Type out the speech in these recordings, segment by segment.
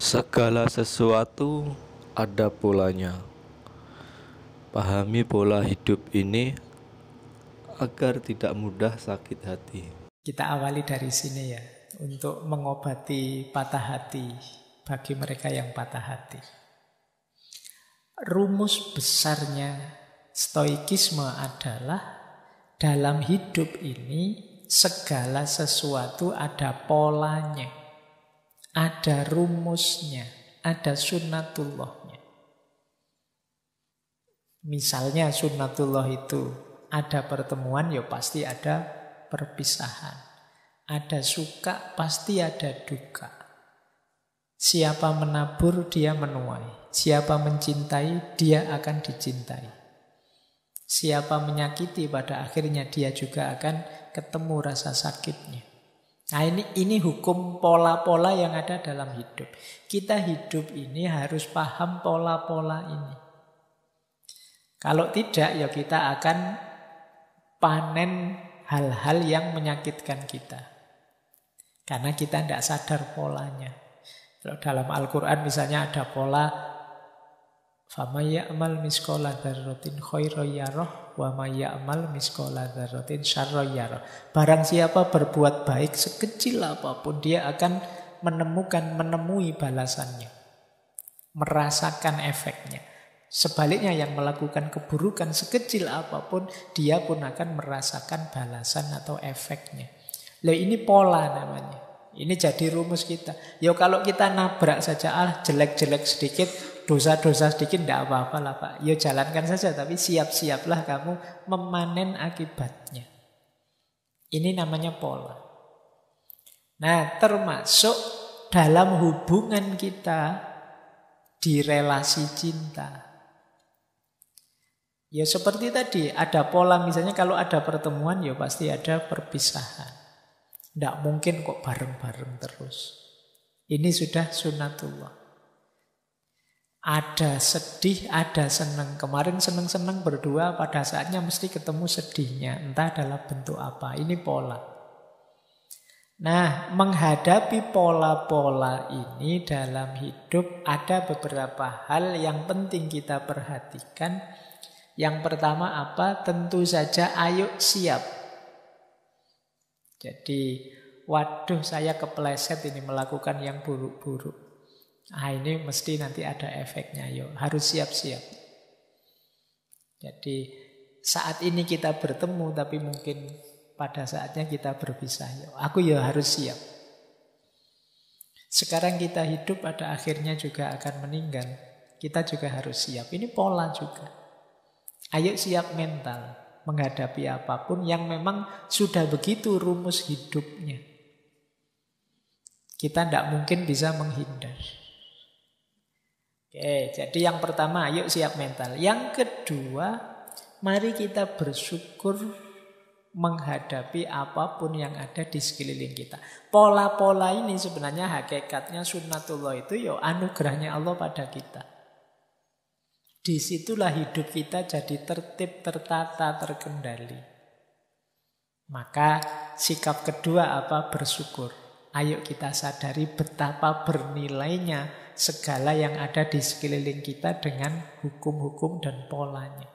Segala sesuatu ada polanya. Pahami pola hidup ini agar tidak mudah sakit hati. Kita awali dari sini ya, untuk mengobati patah hati bagi mereka yang patah hati. Rumus besarnya stoikisme adalah dalam hidup ini segala sesuatu ada polanya, ada rumusnya, ada sunnatullahnya. Misalnya sunnatullah itu ada pertemuan, ya pasti ada perpisahan. Ada suka, pasti ada duka. Siapa menabur, dia menuai. Siapa mencintai, dia akan dicintai. Siapa menyakiti, pada akhirnya dia juga akan ketemu rasa sakitnya. Nah ini hukum pola-pola yang ada dalam hidup. Kita hidup ini harus paham pola-pola ini. Kalau tidak, ya kita akan panen hal-hal yang menyakitkan kita. Karena kita tidak sadar polanya. Kalau dalam Al-Quran misalnya ada pola فَمَنْ يَعْمَلْ مِثْقَالَ ذَرَّةٍ خَيْرًا يَرَهُ وَمَنْ يَعْمَلْ مِثْقَالَ ذَرَّةٍ شَرًّا يَرَهُ. Barang siapa berbuat baik sekecil apapun, dia akan menemui balasannya, merasakan efeknya. Sebaliknya yang melakukan keburukan sekecil apapun, dia pun akan merasakan balasan atau efeknya. Loh, ini pola namanya. Ini jadi rumus kita. Ya kalau kita nabrak saja, jelek-jelek sedikit, dosa-dosa sedikit, tidak apa-apa lah Pak. Ya jalankan saja, tapi siap-siaplah kamu memanen akibatnya. Ini namanya pola. Nah, termasuk dalam hubungan kita di relasi cinta. Ya seperti tadi, ada pola misalnya kalau ada pertemuan, ya pasti ada perpisahan. Tidak mungkin kok bareng-bareng terus. Ini sudah sunnatullah. Ada sedih, ada senang. Kemarin senang-senang berdua, pada saatnya mesti ketemu sedihnya. Entah dalam bentuk apa. Ini pola. Nah, menghadapi pola-pola ini dalam hidup ada beberapa hal yang penting kita perhatikan. Yang pertama apa? Tentu saja ayo siap. Jadi, waduh saya kepleset ini melakukan yang buruk-buruk. Ah ini mesti nanti ada efeknya, yuk harus siap-siap. Jadi saat ini kita bertemu, tapi mungkin pada saatnya kita berpisah. Yuk, aku ya harus siap. Sekarang kita hidup, pada akhirnya juga akan meninggal. Kita juga harus siap. Ini pola juga. Ayo siap mental menghadapi apapun yang memang sudah begitu rumus hidupnya. Kita tidak mungkin bisa menghindar. Oke, jadi yang pertama, ayo siap mental. Yang kedua, mari kita bersyukur menghadapi apapun yang ada di sekeliling kita. Pola-pola ini sebenarnya hakikatnya sunnatullah itu ya anugerahnya Allah pada kita. Disitulah hidup kita jadi tertib, tertata, terkendali. Maka sikap kedua apa? Bersyukur. Ayo kita sadari betapa bernilainya segala yang ada di sekeliling kita dengan hukum-hukum dan polanya.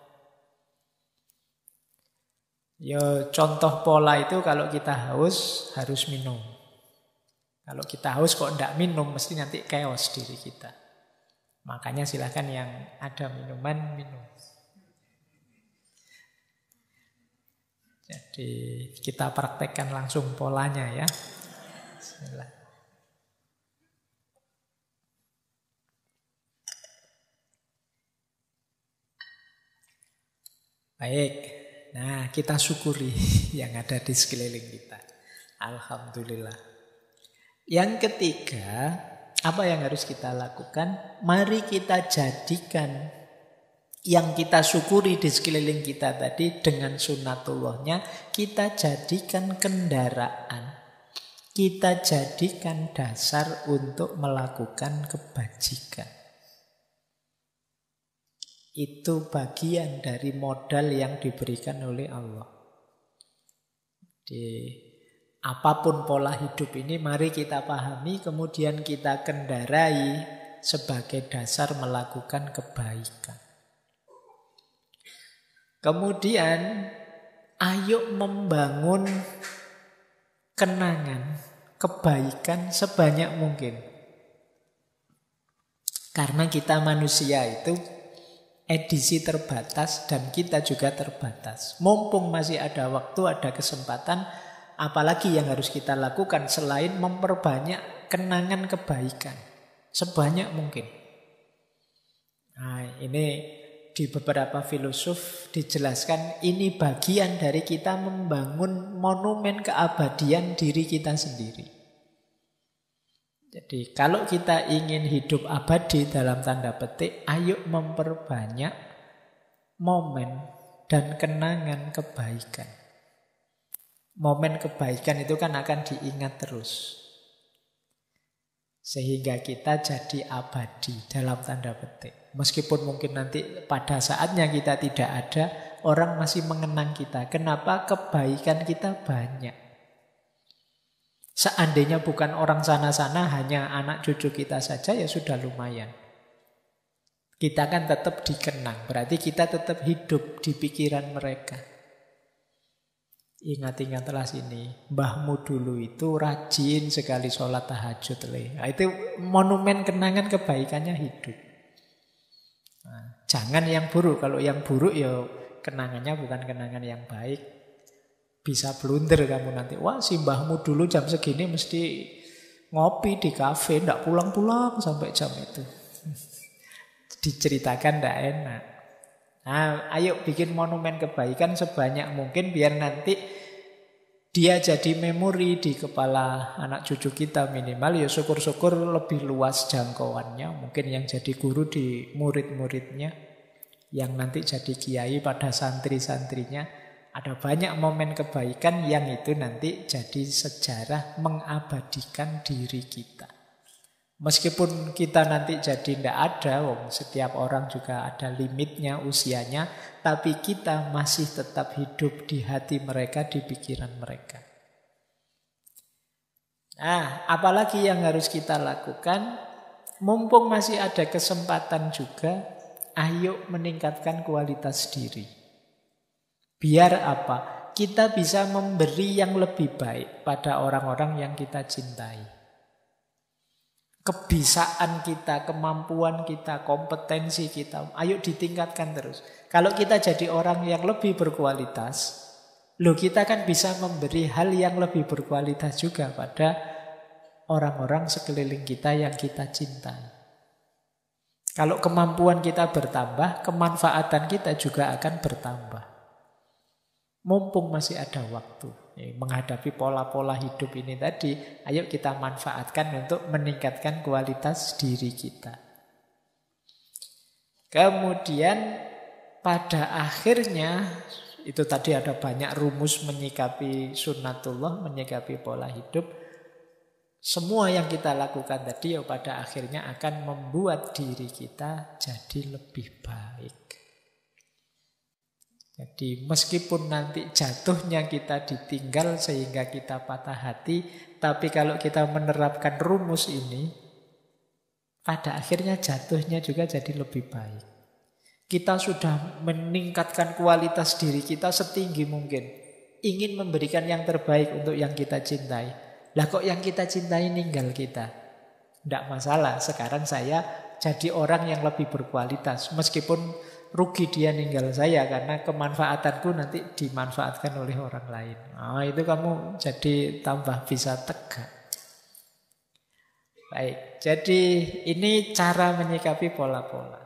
Ya contoh pola itu kalau kita haus harus minum. Kalau kita haus kok tidak minum mesti nanti chaos diri kita. Makanya silakan yang ada minuman minum. Jadi kita praktekkan langsung polanya ya. Bismillah. Baik. Nah, kita syukuri yang ada di sekeliling kita. Alhamdulillah. Yang ketiga, apa yang harus kita lakukan? Mari kita jadikan yang kita syukuri di sekeliling kita tadi dengan sunnatullahnya, kita jadikan kendaraan. Kita jadikan dasar untuk melakukan kebajikan. Itu bagian dari modal yang diberikan oleh Allah. Apapun pola hidup ini mari kita pahami, kemudian kita kendarai sebagai dasar melakukan kebaikan. Kemudian ayo membangun kenangan kebaikan sebanyak mungkin. Karena kita manusia itu edisi terbatas dan kita juga terbatas. Mumpung masih ada waktu, ada kesempatan, apalagi yang harus kita lakukan selain memperbanyak kenangan kebaikan sebanyak mungkin. Nah, ini di beberapa filosof dijelaskan ini bagian dari kita membangun monumen keabadian diri kita sendiri. Jadi kalau kita ingin hidup abadi dalam tanda petik, ayo memperbanyak momen dan kenangan kebaikan. Momen kebaikan itu kan akan diingat terus. Sehingga kita jadi abadi dalam tanda petik. Meskipun mungkin nanti pada saatnya kita tidak ada, orang masih mengenang kita. Kenapa? Kebaikan kita banyak. Seandainya bukan orang sana-sana, hanya anak cucu kita saja, ya sudah lumayan. Kita kan tetap dikenang. Berarti kita tetap hidup di pikiran mereka. Ingat-ingatlah sini, mbahmu dulu itu rajin sekali sholat tahajud. Nah, itu monumen kenangan kebaikannya hidup. Nah, jangan yang buruk. Kalau yang buruk ya kenangannya bukan kenangan yang baik. Bisa blunder kamu nanti. Wah, si mbahmu dulu jam segini mesti ngopi di kafe, ndak pulang-pulang sampai jam itu. Diceritakan ndak enak. Nah, ayo bikin monumen kebaikan sebanyak mungkin biar nanti dia jadi memori di kepala anak cucu kita minimal. Ya syukur-syukur lebih luas jangkauannya. Mungkin yang jadi guru di murid-muridnya, yang nanti jadi kiai pada santri-santrinya. Ada banyak momen kebaikan yang itu nanti jadi sejarah mengabadikan diri kita. Meskipun kita nanti jadi tidak ada, setiap orang juga ada limitnya usianya, tapi kita masih tetap hidup di hati mereka, di pikiran mereka. Nah, apalagi yang harus kita lakukan? Mumpung masih ada kesempatan juga, ayo meningkatkan kualitas diri. Biar apa? Kita bisa memberi yang lebih baik pada orang-orang yang kita cintai. Kebisaan kita, kemampuan kita, kompetensi kita, ayo ditingkatkan terus. Kalau kita jadi orang yang lebih berkualitas, kita kan bisa memberi hal yang lebih berkualitas juga pada orang-orang sekeliling kita yang kita cintai. Kalau kemampuan kita bertambah, kemanfaatan kita juga akan bertambah. Mumpung masih ada waktu menghadapi pola-pola hidup ini tadi, ayo kita manfaatkan untuk meningkatkan kualitas diri kita. Kemudian pada akhirnya, itu tadi ada banyak rumus menyikapi sunnatullah, menyikapi pola hidup. Semua yang kita lakukan tadi pada akhirnya akan membuat diri kita jadi lebih baik. Jadi meskipun nanti jatuhnya kita ditinggal sehingga kita patah hati, tapi kalau kita menerapkan rumus ini, pada akhirnya jatuhnya juga jadi lebih baik. Kita sudah meningkatkan kualitas diri kita setinggi mungkin. Ingin memberikan yang terbaik untuk yang kita cintai. Lah kok yang kita cintai ninggal kita? Tidak masalah, sekarang saya jadi orang yang lebih berkualitas. Meskipun rugi dia ninggal saya karena kemanfaatanku nanti dimanfaatkan oleh orang lain. Nah, itu kamu jadi tambah bisa tegak. Baik, jadi ini cara menyikapi pola-pola.